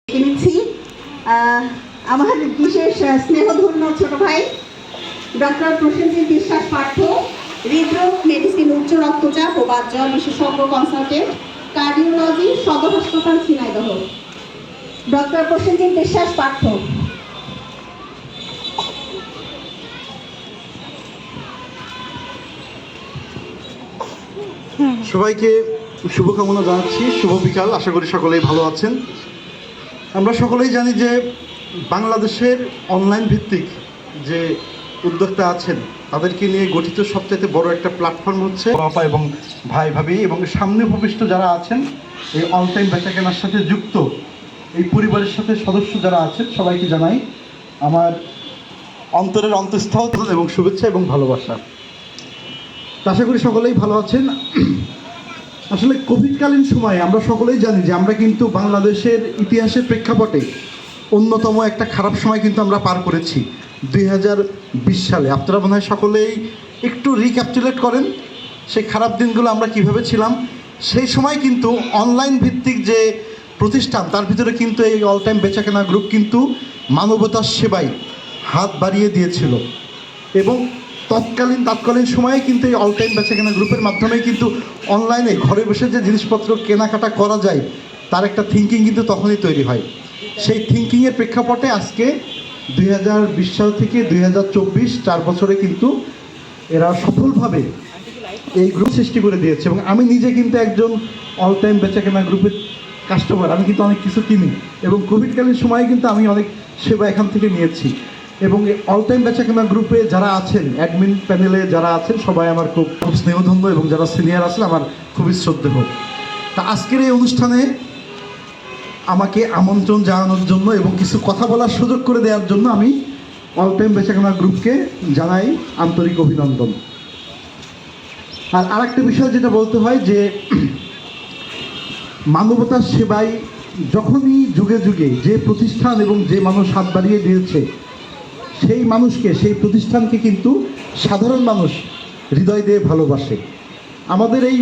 নিচ্ছি আমার বিশেষ স্নেহধন্য ছোট ভাই ডক্টর প্রসেনজিৎ বিশ্বাস পার্থ, হৃদরোগ মেডিসিন, উচ্চ রক্তচাপ ও বাতজ্বর বিশেষজ্ঞ কনসালটেন্ট, কার্ডিওলজি, সদর হাসপাতাল, ঝিনাইদহ। ডক্টর প্রসেনজিৎ বিশ্বাস পার্থ। সবাইকে শুভকামনা জানাচ্ছি। শুভ বিকাল। আশা করি সকলেই ভালো আছেন। আমরা সকলেই জানি যে বাংলাদেশের অনলাইন ভিত্তিক যে উদ্যোক্তা আছেন তাদেরকে নিয়ে গঠিত সবচেয়ে বড় একটা প্ল্যাটফর্ম হচ্ছে বাবা এবং ভাই ভাবি এবং সামনে ভবিষ্যৎ যারা আছেন এই অনলাইন বেচাকেনার সাথে যুক্ত এই পরিবারের সাথে সদস্য যারা আছেন সবাইকে জানাই আমার অন্তরের অন্তঃস্থল এবং শুভেচ্ছা এবং ভালোবাসা। আশা করি সকলেই ভালো আছেন। আসলে কোভিডকালীন সময়ে আমরা সকলেই জানি যে আমরা কিন্তু বাংলাদেশের ইতিহাসের প্রেক্ষাপটে অন্যতম একটা খারাপ সময় কিন্তু আমরা পার করেছি 2020 সালে। আপনারা মনে হয় সকলেই একটু রিক্যাপচুলেট করেন সেই খারাপ দিনগুলো আমরা কিভাবে ছিলাম। সেই সময় কিন্তু অনলাইন ভিত্তিক যে প্রতিষ্ঠান তার ভিতরে কিন্তু এই অল টাইম বেচাকেনা গ্রুপ কিন্তু মানবতার সেবায় হাত বাড়িয়ে দিয়েছিল এবং তৎকালীন সময়ে কিন্তু এই অল টাইম বেচাকেনা গ্রুপের মাধ্যমে কিন্তু অনলাইনে ঘরে বসে যে জিনিসপত্র কেনাকাটা করা যায় তার একটা থিঙ্কিং কিন্তু তখনই তৈরি হয়। সেই থিঙ্কিংয়ের প্রেক্ষাপটে আজকে 2020 সাল থেকে 2024 4 বছরে কিন্তু এরা সফলভাবে এই গ্রুপ সৃষ্টি করে দিয়েছে এবং আমি নিজে কিন্তু একজন অল টাইম বেচাকেনা গ্রুপের কাস্টমার। আমি কিন্তু অনেক কিছু কিনি এবং কোভিডকালীন সময়ে কিন্তু আমি অনেক সেবা এখান থেকে নিয়েছি এবং অল টাইম বেচাকেনা গ্রুপে যারা আছেন অ্যাডমিন প্যানেলে যারা আছেন সবাই আমার খুব স্নেহধন্য এবং যারা সিনিয়র আছেন আমার খুবই শ্রদ্ধেয়। তা আজকের এই অনুষ্ঠানে আমাকে আমন্ত্রণ জানানোর জন্য এবং কিছু কথা বলার সুযোগ করে দেওয়ার জন্য আমি অল টাইম বেচাকেনা গ্রুপকে জানাই আন্তরিক অভিনন্দন। আর আরেকটা বিষয় যেটা বলতে হয় যে মানবতার সেবায় যখনই যুগে যুগে যে প্রতিষ্ঠান এবং যে মানুষ হাত বাড়িয়ে দিয়েছে সেই মানুষকে সেই প্রতিষ্ঠানকে কিন্তু সাধারণ মানুষ হৃদয় দিয়ে ভালোবাসে। আমাদের এই